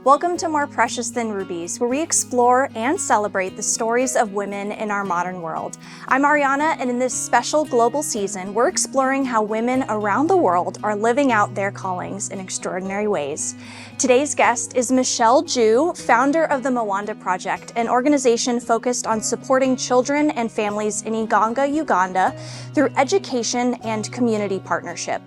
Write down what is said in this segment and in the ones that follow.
Welcome to More Precious Than Rubies, where we explore and celebrate the stories of women in our modern world. I'm Ariana, and in this special global season, we're exploring how women around the world are living out their callings in extraordinary ways. Today's guest is Michelle Jue, founder of the Mawanda Project, an organization focused on supporting children and families in Uganda through education and community partnership.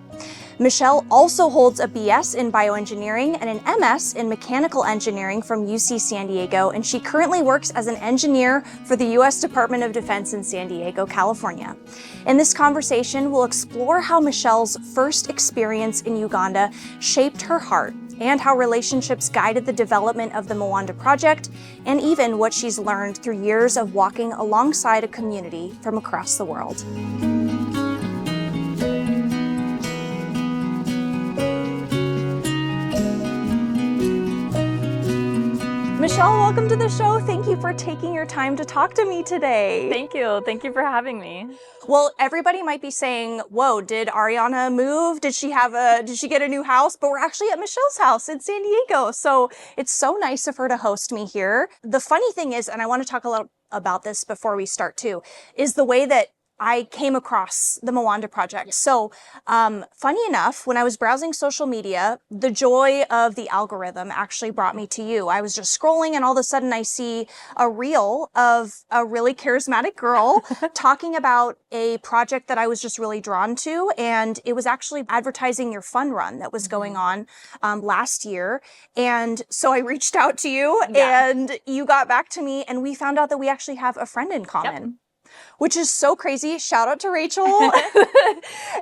Michelle also holds a BS in bioengineering and an MS in mechanical engineering from UC San Diego, and she currently works as an engineer for the U.S. Department of Defense in San Diego, California. In this conversation, we'll explore how Michelle's first experience in Uganda shaped her heart and how relationships guided the development of the Mawanda Project, and even what she's learned through years of walking alongside a community from across the world. Michelle, welcome to the show. Thank you for taking your time to talk to me today. Thank you. Thank you for having me. Well, everybody might be saying, whoa, did Ariana move? Did she get a new house? But we're actually at Michelle's house in San Diego. So it's so nice of her to host me here. The funny thing is, and I want to talk a little about this before we start too, is the way that I came across the Mawanda Project. So funny enough, when I was browsing social media, the joy of the algorithm actually brought me to you. I was just scrolling and all of a sudden I see a reel of a really charismatic girl talking about a project that I was just really drawn to. And it was actually advertising your fun run that was going on last year. And so I reached out to you and you got back to me and we found out that we actually have a friend in common. Yep. Which is so crazy. Shout out to Rachel.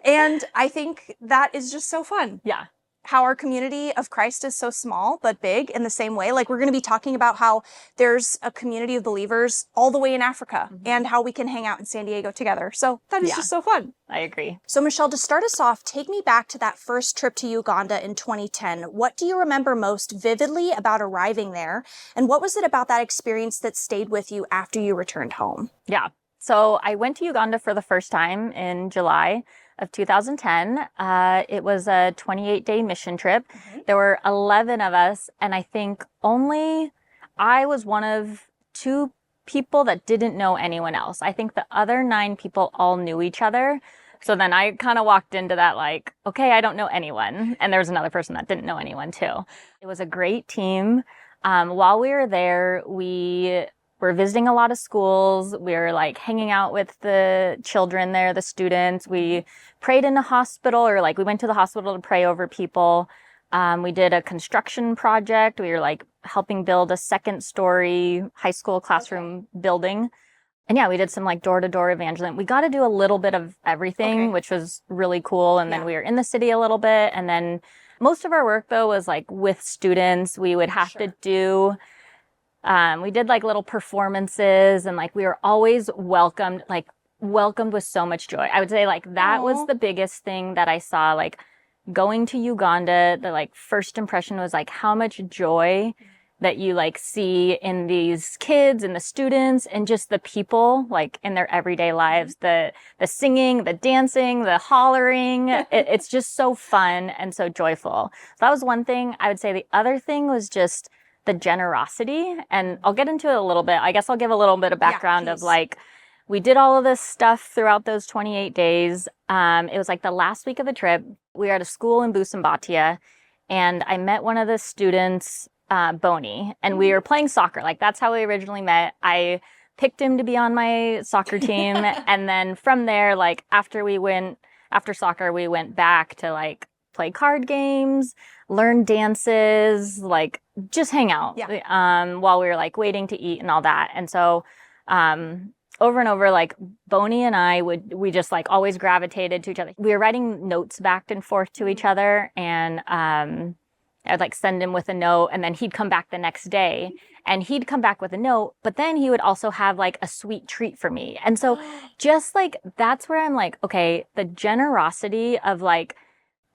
And I think that is just so fun. Yeah. How our community of Christ is so small, but big in the same way. Like we're going to be talking about how there's a community of believers all the way in Africa and how we can hang out in San Diego together. So that is just so fun. I agree. So Michelle, to start us off, take me back to that first trip to Uganda in 2010. What do you remember most vividly about arriving there? And what was it about that experience that stayed with you after you returned home? Yeah. So I went to Uganda for the first time in July of 2010. It was a 28-day mission trip. There were 11 of us, and I think only I was one of 2 people that didn't know anyone else. I think the other 9 people all knew each other. So then I kind of walked into that like, okay, I don't know anyone. And there was another person that didn't know anyone too. It was a great team. While we were there, we were visiting a lot of schools. We were like hanging out with the children there, the students. We prayed in a hospital, or like we went to the hospital to pray over people. We did a construction project. We were like helping build a 2nd-story high school classroom building. And yeah, we did some like door-to-door evangelism. We got to do a little bit of everything, which was really cool. And then we were in the city a little bit. And then most of our work though was like with students. We would have to do we did like little performances, and like we were always welcomed with so much joy. I would say like that was the biggest thing that I saw, like going to Uganda. The like first impression was like how much joy that you like see in these kids and the students and just the people like in their everyday lives, the singing, the dancing, the hollering. It's just so fun and so joyful. So that was one thing. I would say the other thing was just the generosity, and I'll get into it a little bit. I guess I'll give a little bit of background of like, we did all of this stuff throughout those 28 days. It was like the last week of the trip. We were at a school in Busambatia, and I met one of the students, Bonny, and we were playing soccer. Like that's how we originally met. I picked him to be on my soccer team. And then from there, like after soccer, we went back to like play card games, learn dances, like just hang out while we were like waiting to eat and all that. And so over and over, like Bonny and I we just like always gravitated to each other. We were writing notes back and forth to each other, and I'd like send him with a note, and then he'd come back the next day and he'd come back with a note, but then he would also have like a sweet treat for me. And so just like that's where I'm like, okay, the generosity of like,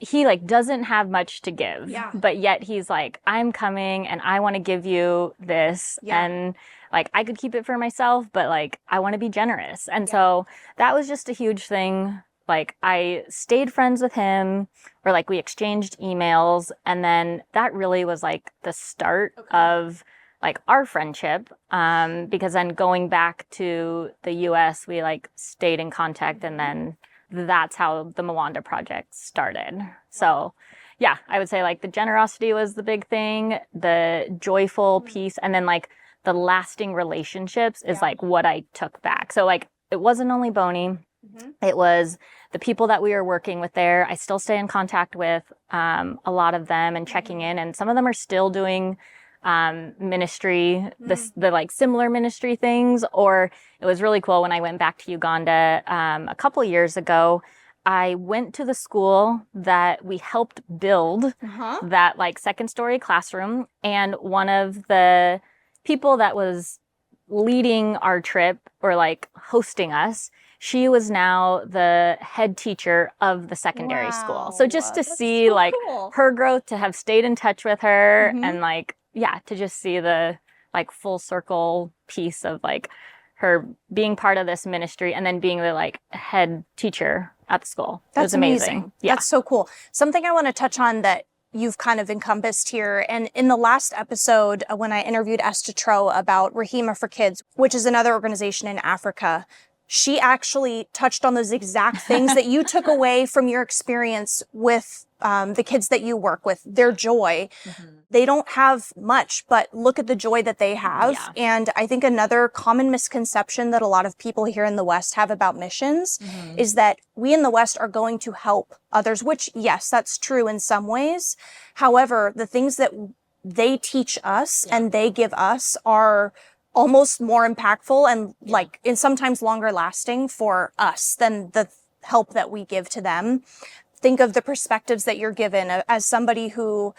he like doesn't have much to give, but yet he's like, I'm coming and I want to give you this. And like, I could keep it for myself, but like, I want to be generous. And so that was just a huge thing Like I stayed friends with him, or like we exchanged emails. And then that really was like the start of like our friendship. Because then going back to the US, we like stayed in contact, and then that's how the Mawanda Project started. So yeah, I would say like the generosity was the big thing, the joyful piece, and then like the lasting relationships is like what I took back. So like it wasn't only Bonny, it was the people that we were working with there. I still stay in contact with a lot of them and checking in, and some of them are still doing ministry, the like similar ministry things. Or it was really cool when I went back to Uganda a couple years ago. I went to the school that we helped build that like second story classroom, and one of the people that was leading our trip or like hosting us, she was now the head teacher of the secondary school. So just to see so like her growth, to have stayed in touch with her, and like, yeah, to just see the like full circle piece of like her being part of this ministry and then being the like head teacher at the school. That's it was amazing. Yeah. That's so cool. Something I want to touch on that you've kind of encompassed here. And in the last episode, when I interviewed Esther Tro about Rahima for Kids, which is another organization in Africa, she actually touched on those exact things that you took away from your experience with the kids that you work with, their joy. They don't have much, but look at the joy that they have. And I think another common misconception that a lot of people here in the West have about missions is that we in the West are going to help others, which yes, that's true in some ways. However, the things that they teach us and they give us are almost more impactful and like in sometimes longer lasting for us than the help that we give to them. Think of the perspectives that you're given as somebody who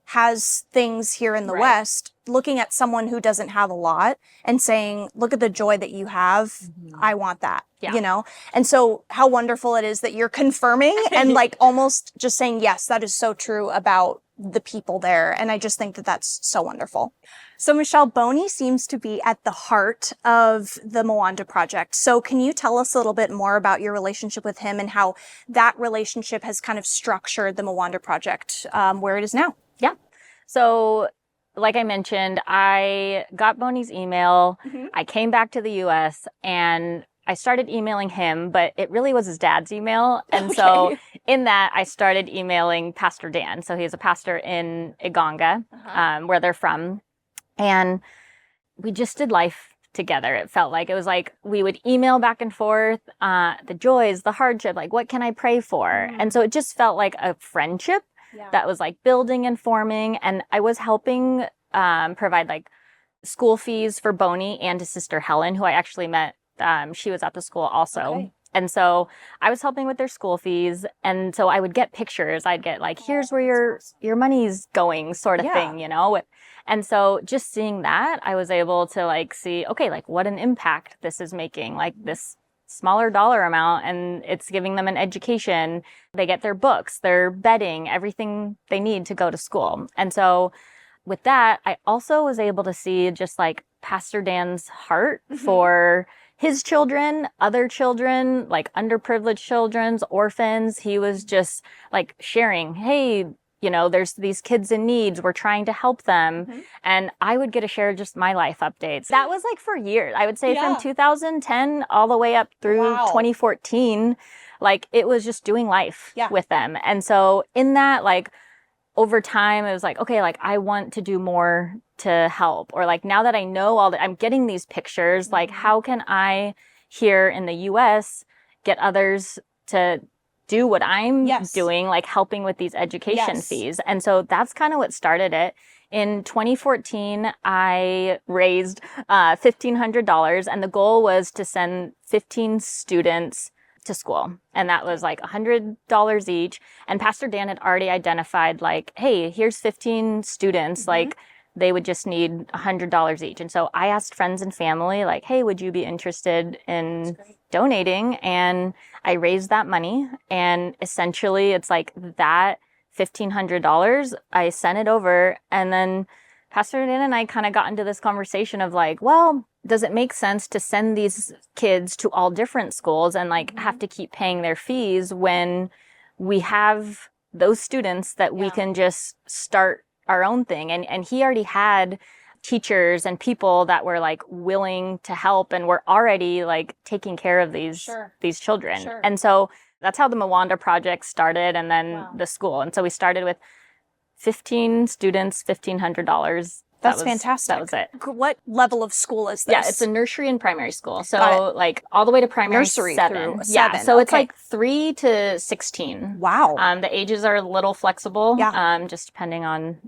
has things here in the West, looking at someone who doesn't have a lot and saying, look at the joy that you have. I want that, you know? And so how wonderful it is that you're confirming and like almost just saying, yes, that is so true about the people there. And I just think that that's so wonderful. So Michelle, Bonny seems to be at the heart of the Mawanda Project. So can you tell us a little bit more about your relationship with him and how that relationship has kind of structured the Mawanda Project where it is now? Yeah. So like I mentioned, I got Bonny's email. I came back to the US and I started emailing him, but it really was his dad's email. And so in that, I started emailing Pastor Dan. So he's a pastor in Uganda, where they're from. And we just did life together. It felt like it was like we would email back and forth, the joys, the hardship, like what can I pray for? And so it just felt like a friendship that was like building and forming. And I was helping provide like school fees for Bonny and his sister Helen, who I actually met. She was at the school also. And so I was helping with their school fees. And so I would get pictures. I'd get like, here's where your money's going sort of thing, you know? And so just seeing that, I was able to like see, okay, like what an impact this is making, like this smaller dollar amount, and it's giving them an education. They get their books, their bedding, everything they need to go to school. And so with that, I also was able to see just like Pastor Dan's heart for his children, other children, like underprivileged children's orphans. He was just like sharing, hey, you know, there's these kids in needs. We're trying to help them. And I would get to share just my life updates. That was like for years. I would say from 2010 all the way up through 2014, like it was just doing life with them. And so in that, like over time, it was like, okay, like I want to do more to help. Or like now that I know all that, I'm getting these pictures, like how can I here in the US get others to do what I'm doing, like helping with these education fees. And so that's kind of what started it. In 2014, I raised $1,500, and the goal was to send 15 students to school. And that was like $100 each. And Pastor Dan had already identified like, hey, here's 15 students, like they would just need $100 each. And so I asked friends and family like, hey, would you be interested in donating? And I raised that money. And essentially it's like that $1,500, I sent it over. And then Pastor Dan and I kind of got into this conversation of like, well, does it make sense to send these kids to all different schools and like have to keep paying their fees when we have those students that we can just start our own thing? And he already had teachers and people that were like willing to help and were already like taking care of these children. And so that's how the Mawanda Project started, and then the school. And so we started with 15 students, $1,500. That's fantastic. That was it. What level of school is this? Yeah, it's a nursery and primary school. So like all the way to primary nursery 7. through Yeah, 7. so it's like 3 to 16. Wow. The ages are a little flexible. Yeah. Just depending on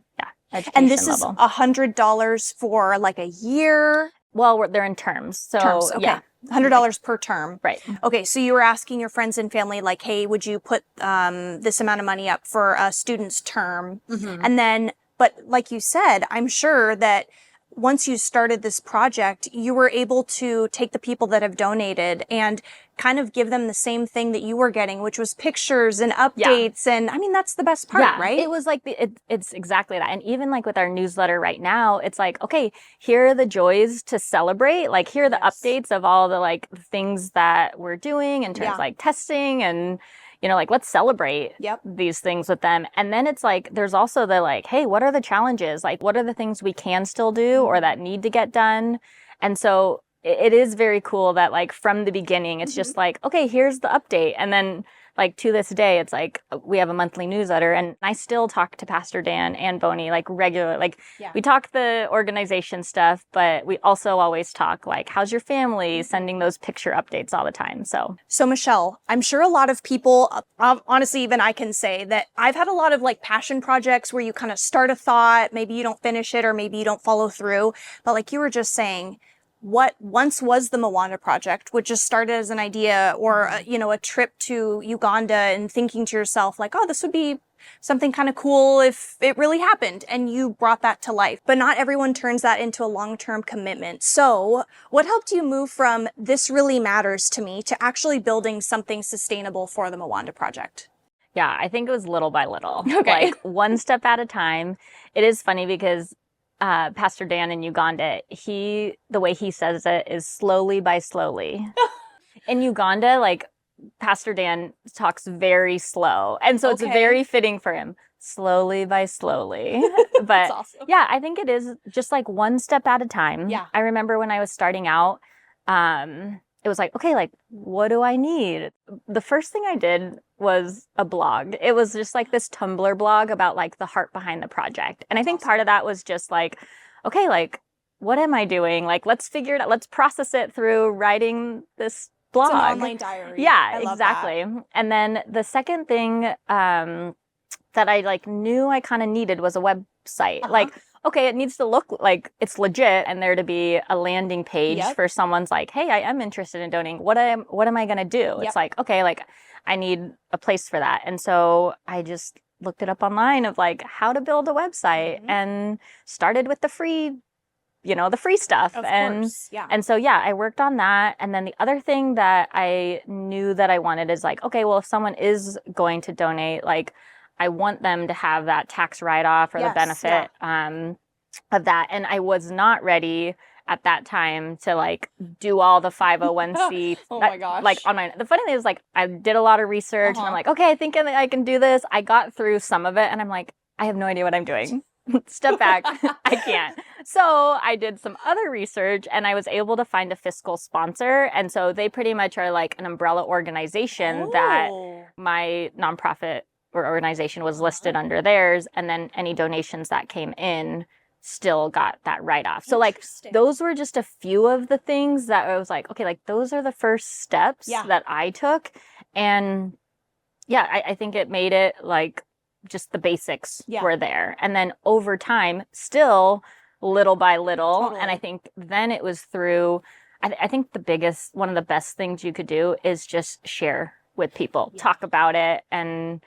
education and this level. is $100 for like a year? Well, they're in terms. So terms, okay. Yeah. $100 per term. Right. Okay, so you were asking your friends and family, like, hey, would you put this amount of money up for a student's term? And then, but like you said, I'm sure that once you started this project, you were able to take the people that have donated and kind of give them the same thing that you were getting, which was pictures and updates. And I mean, that's the best part, right? It was like, it's exactly that. And even like with our newsletter right now, it's like, okay, here are the joys to celebrate. Like, here are the updates of all the like things that we're doing in terms of like testing and, you know, like, let's celebrate these things with them. And then it's like, there's also the like, hey, what are the challenges? Like, what are the things we can still do or that need to get done? And so it is very cool that like from the beginning, it's just like, okay, here's the update. And then like to this day, it's like we have a monthly newsletter, and I still talk to Pastor Dan and Bonny like regular, like we talk the organization stuff, but we also always talk like, how's your family, sending those picture updates all the time. So Michelle, I'm sure a lot of people, honestly, even I can say that I've had a lot of like passion projects where you kind of start a thought, maybe you don't finish it or maybe you don't follow through. But like you were just saying, what once was the Mawanda Project, which just started as an idea or, you know, a trip to Uganda and thinking to yourself like, oh, this would be something kind of cool if it really happened, and you brought that to life. But not everyone turns that into a long-term commitment. So what helped you move from this really matters to me to actually building something sustainable for the Mawanda Project? Yeah, I think it was little by little, Okay. like one step at a time. It is funny because Pastor Dan in Uganda, the way he says it is slowly by slowly. In Uganda, like Pastor Dan talks very slow. And so it's very fitting for him. Slowly by slowly. But That's awesome. Yeah, I think it is just like one step at a time. Yeah. I remember when I was starting out, it was like, okay, like, what do I need? The first thing I did was a blog. It was just like this Tumblr blog about like the heart behind the project. And I think part of that was just like, okay, like, what am I doing? Like, let's figure it out. Let's process it through writing this blog. It's an online diary. Yeah, I love exactly. that. And then the second thing that I like knew I kind of needed was a website. Like, okay, it needs to look like it's legit and there to be a landing page for someone's like, hey, I am interested in donating. What am I going to do? It's like, okay, like I need a place for that. And so I just looked it up online of like how to build a website and started with the free, the free stuff. Of course, yeah. And so, yeah, I worked on that. And then the other thing that I knew that I wanted is like, okay, well, if someone is going to donate, like, I want them to have that tax write-off or the benefit of that. And I was not ready at that time to like do all the 501c. Oh my gosh. Like the funny thing is like I did a lot of research and I'm like, okay, I think I can do this. I got through some of it and I'm like, I have no idea what I'm doing. Step back. I can't. So I did some other research and I was able to find a fiscal sponsor. And so they pretty much are like an umbrella organization that my nonprofit or organization was listed under theirs, and then any donations that came in still got that write-off. So like those were just a few of the things that I was like, okay, like those are the first steps that I took. And yeah, I think it made it like just the basics were there. And then over time, still little by little. And I think then it was through, I think one of the best things you could do is just share with people, talk about it. And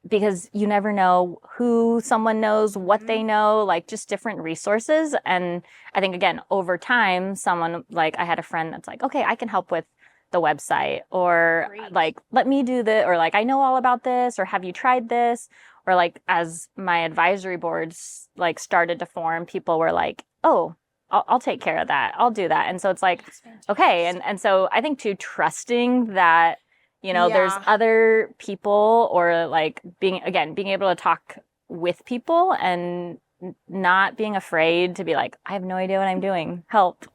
because you never know who someone knows, what they know, like just different resources. And I think, again, over time, someone like I had a friend that's like, okay, I can help with the website, or like, let me do this, or like, I know all about this, or have you tried this? Or like, as my advisory boards like started to form, people were like, oh, I'll take care of that. I'll do that. And so it's like, okay. And so I think too, trusting that, there's other people, or like being able to talk with people and not being afraid to be like, I have no idea what I'm doing. Help.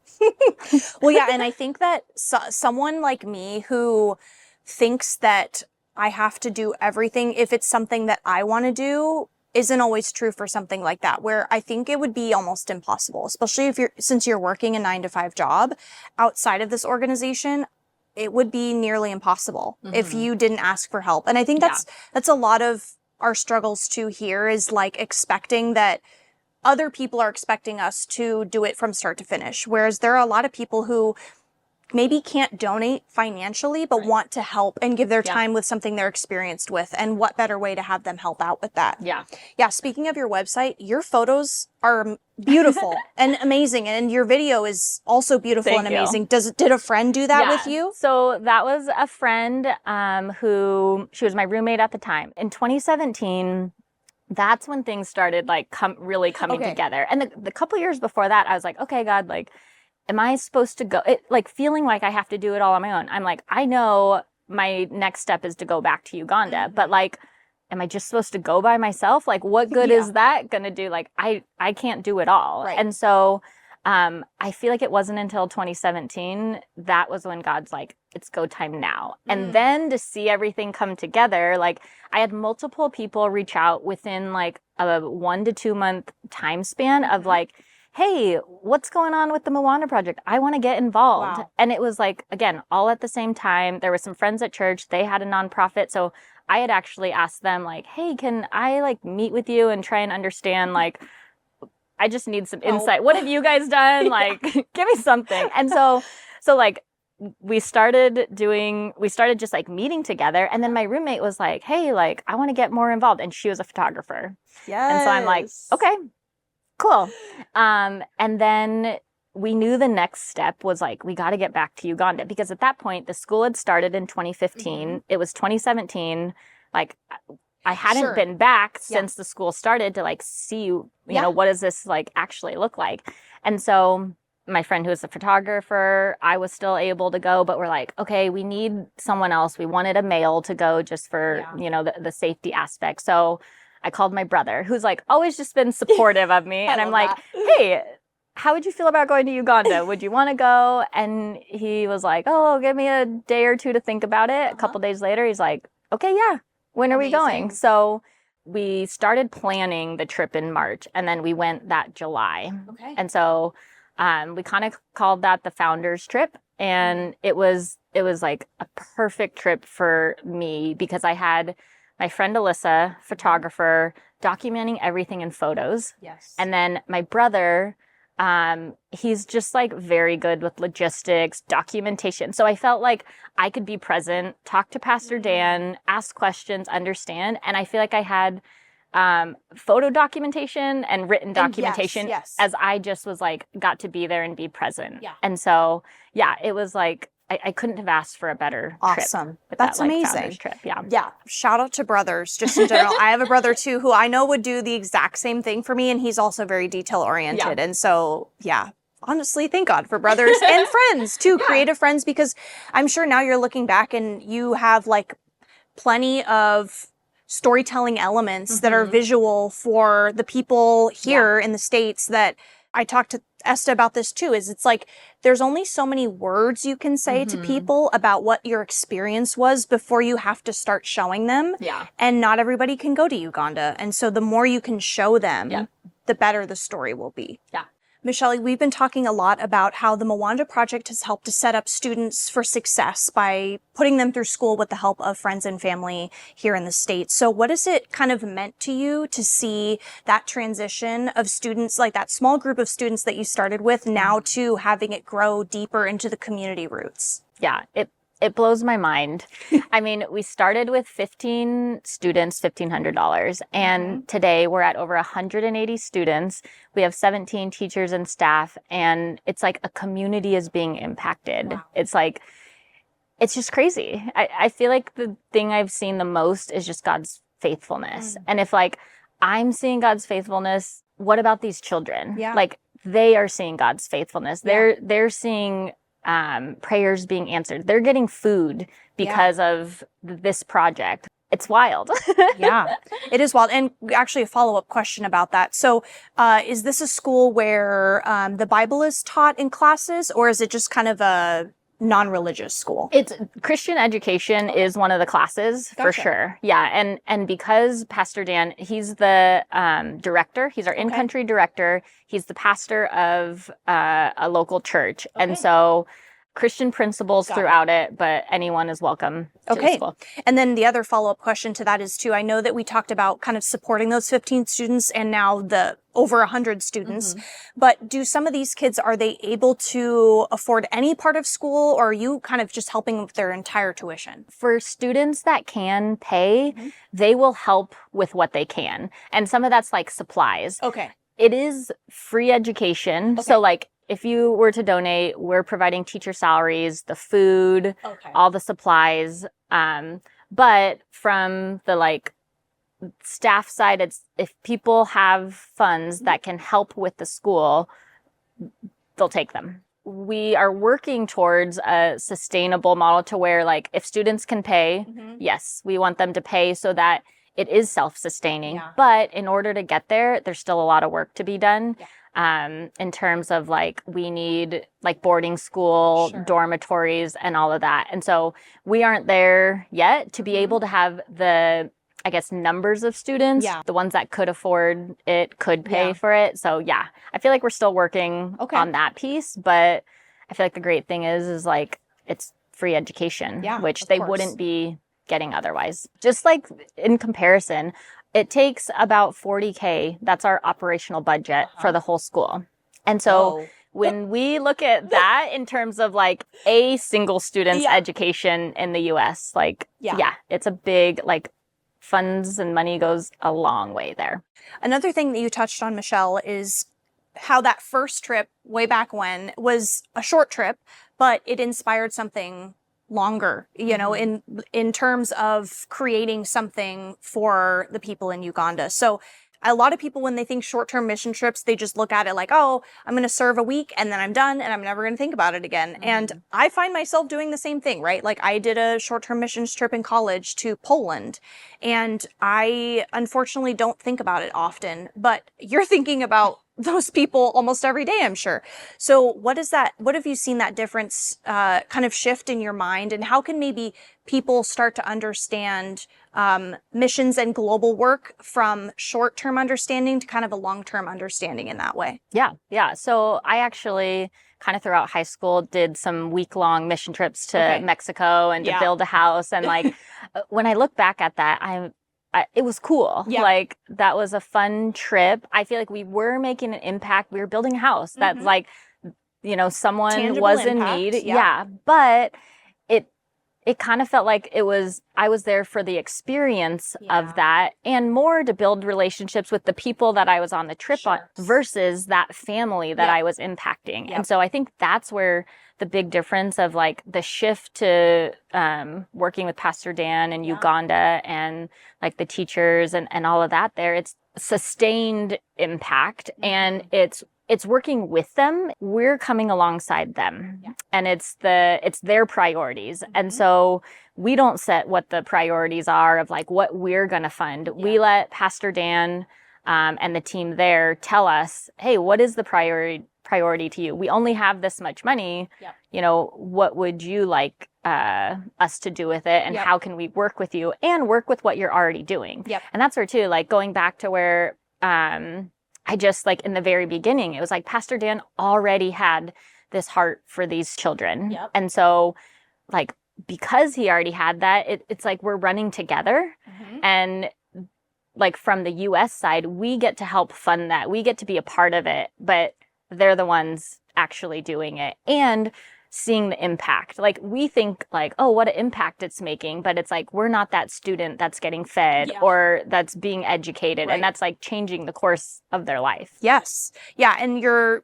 Well, yeah. And I think that someone like me who thinks that I have to do everything if it's something that I want to do isn't always true for something like that, where I think it would be almost impossible, especially since you're working a 9-to-5 job outside of this organization. It would be nearly impossible if you didn't ask for help. And I think that's a lot of our struggles too here, is like expecting that other people are expecting us to do it from start to finish. Whereas there are a lot of people who maybe can't donate financially, but want to help and give their time with something they're experienced with. And what better way to have them help out with that? Yeah. Yeah. Speaking of your website, your photos are beautiful and amazing. And your video is also beautiful and amazing. Did a friend do that with you? So that was a friend who, she was my roommate at the time. In 2017, that's when things started like really coming together. And the couple years before that, I was like, okay, God, like, am I supposed to go? Like feeling like I have to do it all on my own. I'm like, I know my next step is to go back to Uganda, but like, am I just supposed to go by myself? Like, what good is that going to do? Like, I can't do it all. Right. And so I feel like it wasn't until 2017, that was when God's like, it's go time now. And then to see everything come together, like I had multiple people reach out within like a 1 to 2 month time span of like, hey, what's going on with the Mawanda Project? I want to get involved. Wow. And it was like, again, all at the same time. There were some friends at church. They had a nonprofit. So I had actually asked them like, hey, can I like meet with you and try and understand, like, I just need some insight. What have you guys done? Like, give me something. And so like, we started just like meeting together. And then my roommate was like, hey, like, I want to get more involved. And she was a photographer. Yes. And so I'm like, okay. Cool. And then we knew the next step was like, we got to get back to Uganda, because at that point the school had started in 2015. It was 2017. Like I hadn't been back since the school started to like see, you know, what does this like actually look like? And so my friend who was a photographer, I was still able to go, but we're like, okay, we need someone else. We wanted a male to go just for, you know, the safety aspect. So I called my brother, who's like always just been supportive of me. And I'm like, hey, how would you feel about going to Uganda? Would you want to go? And he was like, oh, give me a day or two to think about it. A couple days later, he's like, okay, yeah. When are we going? So we started planning the trip in March, and then we went that July. Okay. And so we kind of called that the founders trip. And it was like a perfect trip for me, because I had my friend Alyssa, photographer, documenting everything in photos. Yes. And then my brother, he's just like very good with logistics, documentation. So I felt like I could be present, talk to Pastor Dan, ask questions, understand. And I feel like I had photo documentation and written documentation as I just was like, got to be there and be present. Yeah. And so, yeah, it was like, I couldn't have asked for a better trip. Awesome. That's amazing. Trip. Yeah. Yeah. Shout out to brothers, just in general. I have a brother too, who I know would do the exact same thing for me. And he's also very detail oriented. And so, yeah, honestly, thank God for brothers and friends too, creative friends, because I'm sure now you're looking back and you have like plenty of storytelling elements that are visual for the people here in the States. That I talked to Esta about this too, is it's like there's only so many words you can say to people about what your experience was before you have to start showing them. Yeah. And not everybody can go to Uganda. And so the more you can show them, the better the story will be. Yeah. Michelle, we've been talking a lot about how the Mawanda Project has helped to set up students for success by putting them through school with the help of friends and family here in the States. So what has it kind of meant to you to see that transition of students, like that small group of students that you started with, now to having it grow deeper into the community roots? Yeah, it blows my mind. I mean, we started with 15 students, $1,500. And today we're at over 180 students. We have 17 teachers and staff. And it's like a community is being impacted. Wow. It's like, it's just crazy. I feel like the thing I've seen the most is just God's faithfulness. And if like I'm seeing God's faithfulness, what about these children? Yeah. Like they are seeing God's faithfulness. They're seeing prayers being answered. They're getting food because of this project. It's wild. Yeah, it is wild. And actually a follow-up question about that. So is this a school where the Bible is taught in classes, or is it just kind of a non-religious school? It's Christian education is one of the classes for sure. Yeah. And because Pastor Dan, he's the director, he's our in-country director. He's the pastor of a local church. And so Christian principles throughout it, but anyone is welcome to the school. And then the other follow-up question to that is too, I know that we talked about kind of supporting those 15 students and now the over 100 students, but do some of these kids, are they able to afford any part of school, or are you kind of just helping with their entire tuition? For students that can pay, they will help with what they can. And some of that's like supplies. Okay. It is free education. So like, if you were to donate, we're providing teacher salaries, the food, all the supplies. But from the like staff side, it's if people have funds that can help with the school, they'll take them. We are working towards a sustainable model to where like if students can pay, yes, we want them to pay so that it is self-sustaining. But in order to get there, there's still a lot of work to be done. In terms of like, we need like boarding school, dormitories and all of that. And so we aren't there yet to be able to have the, I guess, numbers of students, the ones that could afford it, could pay for it. So yeah, I feel like we're still working on that piece, but I feel like the great thing is like, it's free education, which they wouldn't be getting otherwise. Just like in comparison, it takes about $40K. That's our operational budget for the whole school. And so when we look at that in terms of like a single student's education in the US, like, it's a big, like funds and money goes a long way there. Another thing that you touched on, Michelle, is how that first trip way back when was a short trip, but it inspired something longer, you know, in terms of creating something for the people in Uganda. So a lot of people, when they think short-term mission trips, they just look at it like, oh, I'm going to serve a week and then I'm done and I'm never going to think about it again. And I find myself doing the same thing, right? Like I did a short-term missions trip in college to Poland, and I unfortunately don't think about it often, but you're thinking about those people almost every day, I'm sure. So what have you seen that difference kind of shift in your mind, and how can maybe people start to understand missions and global work from short-term understanding to kind of a long-term understanding in that way? Yeah. So I actually kind of throughout high school did some week-long mission trips to Mexico and to build a house. And like, when I look back at that, it was cool. Like that was a fun trip. I feel like we were making an impact. We were building a house that's like, you know, someone Tangible was impact, in need. But it kind of felt like I was there for the experience of that, and more to build relationships with the people that I was on the trip on versus that family that I was impacting. And so I think that's where the big difference of like the shift to working with Pastor Dan in Uganda and like the teachers and all of that there, it's sustained impact and it's working with them. We're coming alongside them and it's their priorities. And so we don't set what the priorities are of like what we're going to fund. We let Pastor Dan and the team there tell us, hey, what is the priority to you? We only have this much money. You know, what would you like us to do with it? And how can we work with you and work with what you're already doing? And that's where too, like going back to where I just like in the very beginning, it was like Pastor Dan already had this heart for these children. And so like, because he already had that, it's like we're running together. And like from the US side, we get to help fund that. We get to be a part of it, but they're the ones actually doing it and seeing the impact. Like we think like, oh, what an impact it's making, but it's like, we're not that student that's getting fed or that's being educated. And that's like changing the course of their life. Yes. Yeah. And you're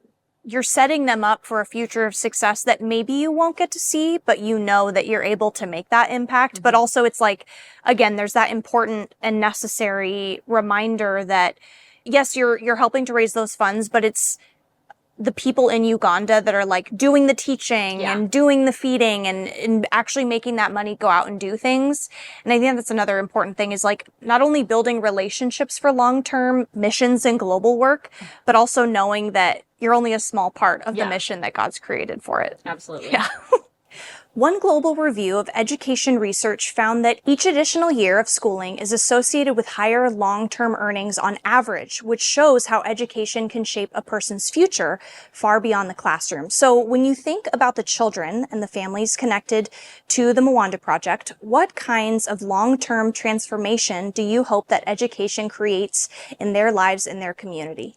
setting them up for a future of success that maybe you won't get to see, but you know that you're able to make that impact. But also it's like, again, there's that important and necessary reminder that yes, you're helping to raise those funds, but it's the people in Uganda that are like doing the teaching and doing the feeding and actually making that money go out and do things. And I think that's another important thing is like not only building relationships for long-term missions and global work, but also knowing that you're only a small part of the mission that God's created for it. Absolutely. Yeah. One global review of education research found that each additional year of schooling is associated with higher long-term earnings on average, which shows how education can shape a person's future far beyond the classroom. So when you think about the children and the families connected to the Mawanda Project, what kinds of long-term transformation do you hope that education creates in their lives and their community?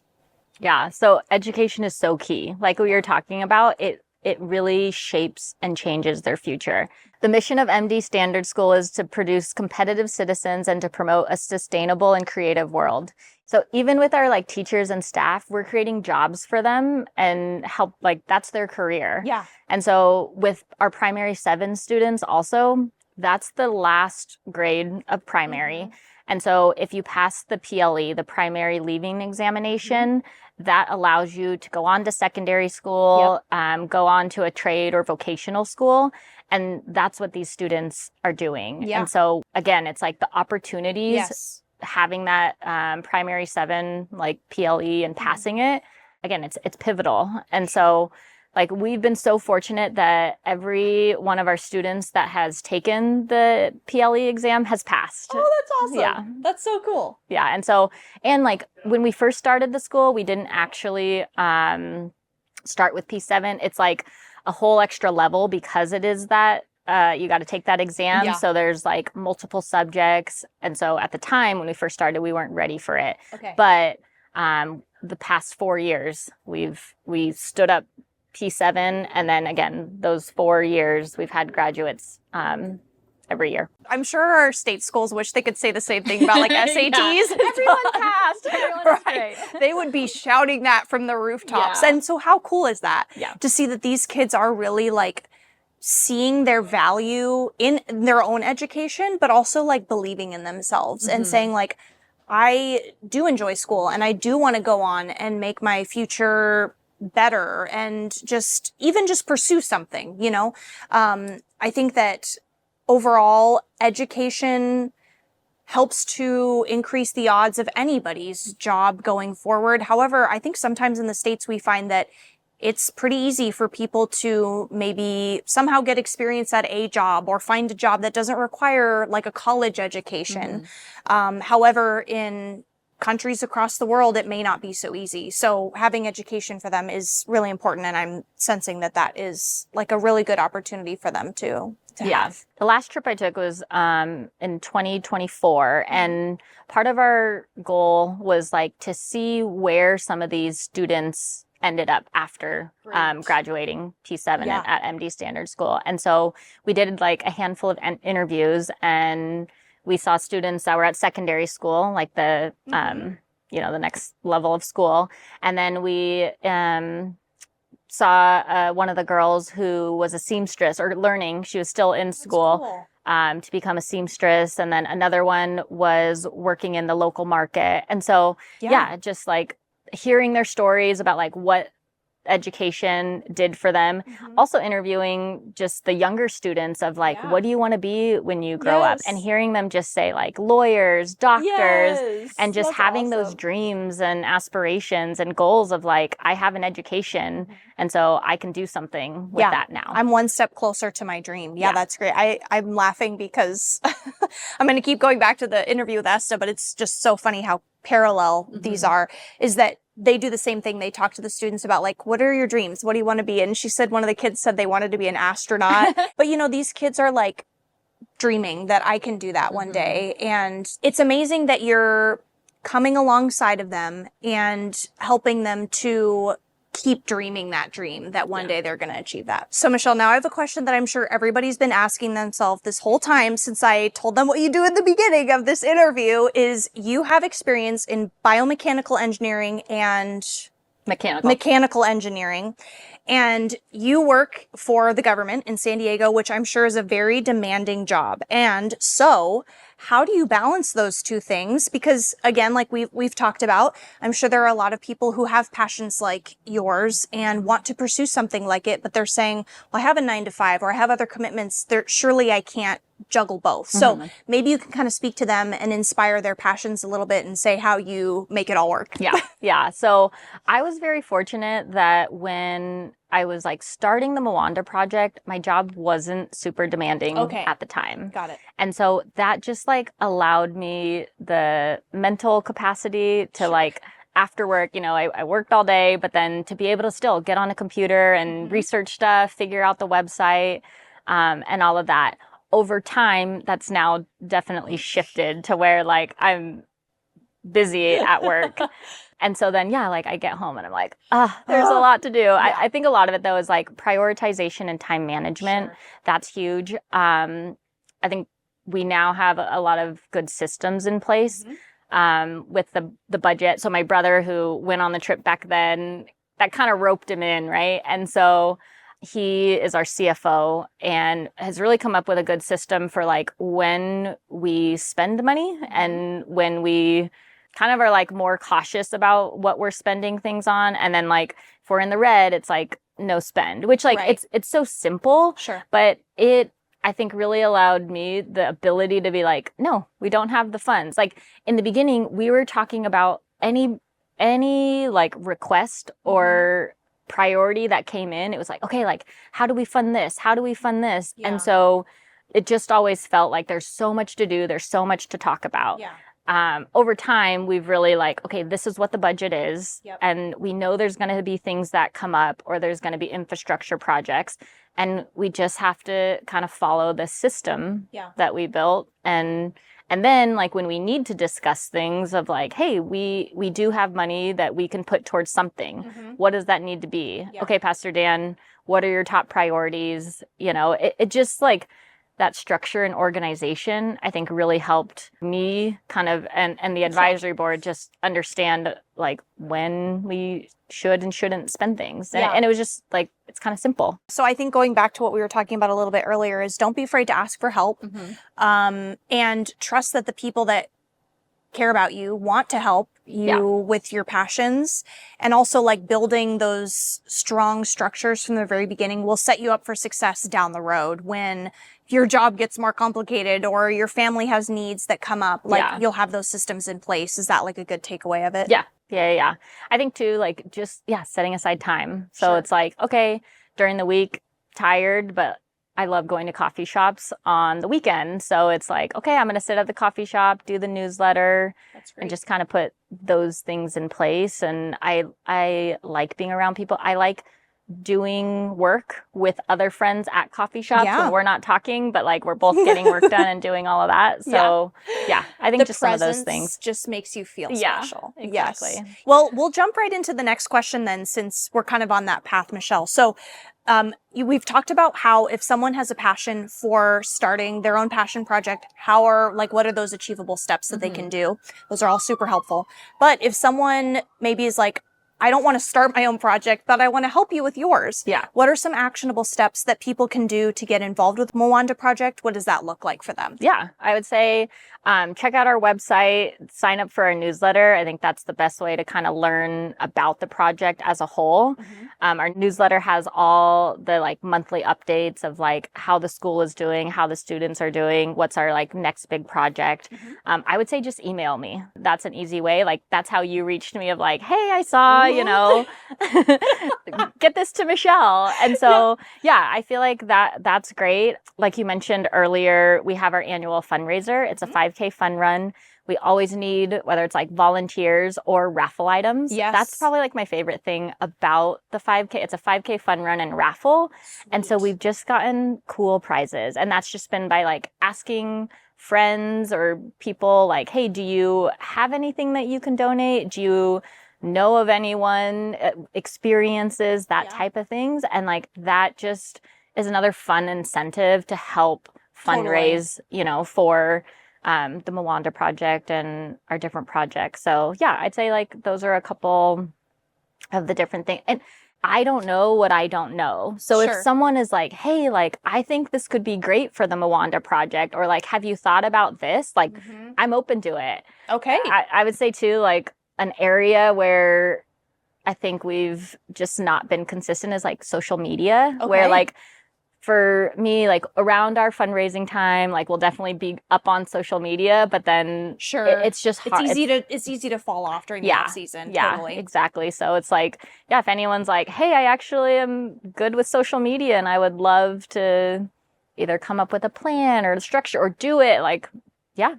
Yeah, so education is so key. Like we were talking about, it really shapes and changes their future. The mission of MD Standard School is to produce competitive citizens and to promote a sustainable and creative world. So even with our like teachers and staff, we're creating jobs for them and help, like that's their career. Yeah. And so with our primary 7 students also, that's the last grade of primary. And so if you pass the PLE, the primary leaving examination, that allows you to go on to secondary school, go on to a trade or vocational school. And that's what these students are doing. And so again, it's like the opportunities, having that primary 7, like PLE and passing it, again, it's pivotal. And so like we've been so fortunate that every one of our students that has taken the PLE exam has passed. Oh, that's awesome. Yeah. That's so cool. Yeah. And so, and like when we first started the school, we didn't actually start with P7. It's like a whole extra level because it is that you got to take that exam. Yeah. So there's like multiple subjects. And so at the time when we first started, we weren't ready for it. Okay. But the past 4 years, we stood up P7, and then again, those 4 years, we've had graduates every year. I'm sure our state schools wish they could say the same thing about like SATs. Everyone passed. Everyone is great. They would be shouting that from the rooftops. Yeah. And so how cool is that? Yeah. To see that these kids are really like seeing their value in their own education, but also like believing in themselves and saying like, I do enjoy school and I do want to go on and make my future better and just pursue something, you know? I think that overall education helps to increase the odds of anybody's job going forward. However, I think sometimes in the States we find that it's pretty easy for people to maybe somehow get experience at a job or find a job that doesn't require like a college education. However, in countries across the world, it may not be so easy. So having education for them is really important. And I'm sensing that that is like a really good opportunity for them to have. The last trip I took was in 2024. And part of our goal was like to see where some of these students ended up after graduating P7 at MD Standard School. And so we did like a handful of interviews, and we saw students that were at secondary school, like the, the next level of school. And then we saw one of the girls who was a seamstress or learning. She was still in school to become a seamstress. And then another one was working in the local market. And so, just like hearing their stories about like what education did for them. Also interviewing just the younger students of like, what do you want to be when you grow up? And hearing them just say like lawyers, doctors, and just having those dreams and aspirations and goals of like, I have an education and so I can do something with that now. I'm one step closer to my dream. Yeah, that's great. I'm laughing because I'm going to keep going back to the interview with Esther, but it's just so funny how parallel these are, is that they do the same thing. They talk to the students about like, what are your dreams? What do you want to be? And she said one of the kids said they wanted to be an astronaut. But you know, these kids are like dreaming that I can do that one day. And it's amazing that you're coming alongside of them and helping them to keep dreaming that dream that one day they're going to achieve that. So Michelle, now I have a question that I'm sure everybody's been asking themselves this whole time since I told them what you do at the beginning of this interview is you have experience in biomechanical engineering and mechanical engineering. And you work for the government in San Diego, which I'm sure is a very demanding job. And so how do you balance those two things? Because again, like we've talked about, I'm sure there are a lot of people who have passions like yours and want to pursue something like it, but they're saying, well, I have a 9 to 5 or I have other commitments. Surely I can't juggle both. So maybe you can kind of speak to them and inspire their passions a little bit and say how you make it all work. Yeah. So I was very fortunate that when I was like starting the Mawanda Project, my job wasn't super demanding at the time. Got it. And so that just like allowed me the mental capacity to like after work, you know, I worked all day, but then to be able to still get on a computer and research stuff, figure out the website, and all of that. Over time, that's now definitely shifted to where like I'm busy at work. And so then, like I get home and I'm like, there's a lot to do. I think a lot of it though is like prioritization and time management. That's huge. I think we now have a lot of good systems in place with the budget. So my brother who went on the trip back then, that kind of roped him in, right? And so he is our CFO and has really come up with a good system for like when we spend money and when we kind of are like more cautious about what we're spending things on. And then like if we're in the red, it's like no spend, which like it's so simple, but it, I think really allowed me the ability to be like, no, we don't have the funds. Like in the beginning, we were talking about any like request or priority that came in. It was like, okay, like how do we fund this? How do we fund this? And so it just always felt like there's so much to do. There's so much to talk about. Over time, we've really like, okay, this is what the budget is. And we know there's going to be things that come up or there's going to be infrastructure projects. And we just have to kind of follow the system that we built. And then like when we need to discuss things of like, hey, we do have money that we can put towards something. What does that need to be? Okay, Pastor Dan, what are your top priorities? You know, it just like that structure and organization, I think really helped me kind of, and the advisory board just understand like when we should and shouldn't spend things. And it was just like, it's kind of simple. So I think going back to what we were talking about a little bit earlier is don't be afraid to ask for help and trust that the people that care about you want to help you with your passions, and also like building those strong structures from the very beginning will set you up for success down the road when your job gets more complicated or your family has needs that come up. Like you'll have those systems in place. Is that like a good takeaway of it? Yeah. I think too, like just setting aside time. So it's like, okay, during the week, tired, but I love going to coffee shops on the weekend. So it's like, okay, I'm going to sit at the coffee shop, do the newsletter, and just kind of put those things in place. And I like being around people. I like doing work with other friends at coffee shops when we're not talking, but like we're both getting work done and doing all of that. So I think just some of those things just makes you feel special. Exactly. Yes. Well, we'll jump right into the next question then, since we're kind of on that path, Michelle. So we've talked about how if someone has a passion for starting their own passion project, what are those achievable steps that they can do? Those are all super helpful. But if someone maybe is like, I don't want to start my own project, but I want to help you with yours. What are some actionable steps that people can do to get involved with Mawanda Project? What does that look like for them? I would say check out our website, sign up for our newsletter. I think that's the best way to kind of learn about the project as a whole. Our newsletter has all the like monthly updates of like how the school is doing, how the students are doing, what's our like next big project. I would say just email me. That's an easy way. Like that's how you reached me of like, hey, I saw, you know, get this to Michelle. And so, I feel like that's great. Like you mentioned earlier, we have our annual fundraiser. It's a 5K fun run. We always need, whether it's like volunteers or raffle items. That's probably like my favorite thing about the 5K. It's a 5K fun run and raffle. And so we've just gotten cool prizes. And that's just been by like asking friends or people like, hey, do you have anything that you can donate? Do you know of anyone, experiences, that type of things? And like that just is another fun incentive to help fundraise, you know, for the Mawanda Project and our different projects. So I'd say like those are a couple of the different things. And I don't know what I don't know. So if someone is like, hey, like, I think this could be great for the Mawanda Project, or like, have you thought about this? Like, I'm open to it. Okay. I would say too, like, an area where I think we've just not been consistent is like social media, where like, for me, like around our fundraising time, like we'll definitely be up on social media, but then it's just hard. It's easy to fall off during the off season. Yeah, totally. Exactly. So it's like, yeah, if anyone's like, hey, I actually am good with social media and I would love to either come up with a plan or a structure or do it, like, yeah.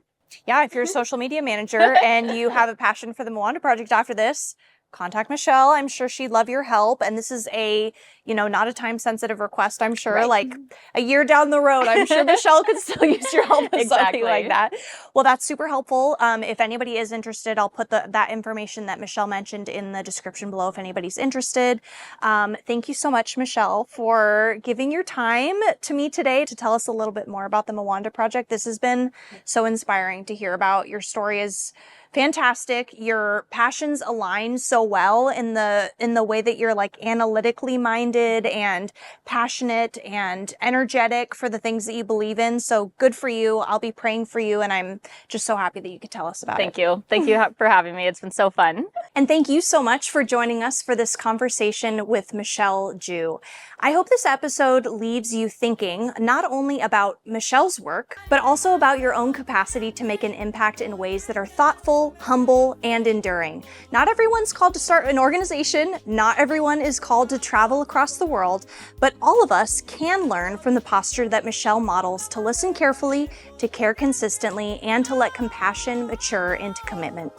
Yeah, if you're a social media manager and you have a passion for the Mawanda Project after this, contact Michelle. I'm sure she'd love your help. And this is a, not a time-sensitive request, I'm sure. Like a year down the road, I'm sure Michelle could still use your help with something like that. Well, that's super helpful. If anybody is interested, I'll put that information that Michelle mentioned in the description below if anybody's interested. Thank you so much, Michelle, for giving your time to me today to tell us a little bit more about the Mawanda Project. This has been so inspiring to hear about. Your story is fantastic. Your passions align so well in the way that you're like analytically minded and passionate and energetic for the things that you believe in. So good for you. I'll be praying for you, and I'm just so happy that you could tell us about it. Thank you. Thank you for having me. It's been so fun. And thank you so much for joining us for this conversation with Michelle Jue. I hope this episode leaves you thinking not only about Michelle's work, but also about your own capacity to make an impact in ways that are thoughtful, humble, and enduring. Not everyone's called to start an organization. Not everyone is called to travel across the world, but all of us can learn from the posture that Michelle models to listen carefully, to care consistently, and to let compassion mature into commitment.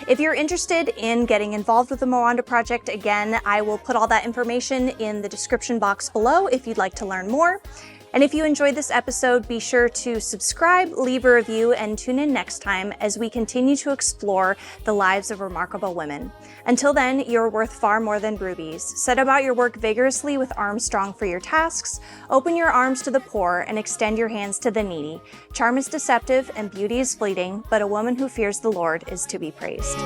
If you're interested in getting involved with the Mawanda Project, again, I will put all that information in the description box below if you'd like to learn more. And if you enjoyed this episode, be sure to subscribe, leave a review, and tune in next time as we continue to explore the lives of remarkable women. Until then, you're worth far more than rubies. Set about your work vigorously with arms strong for your tasks. Open your arms to the poor and extend your hands to the needy. Charm is deceptive and beauty is fleeting, but a woman who fears the Lord is to be praised.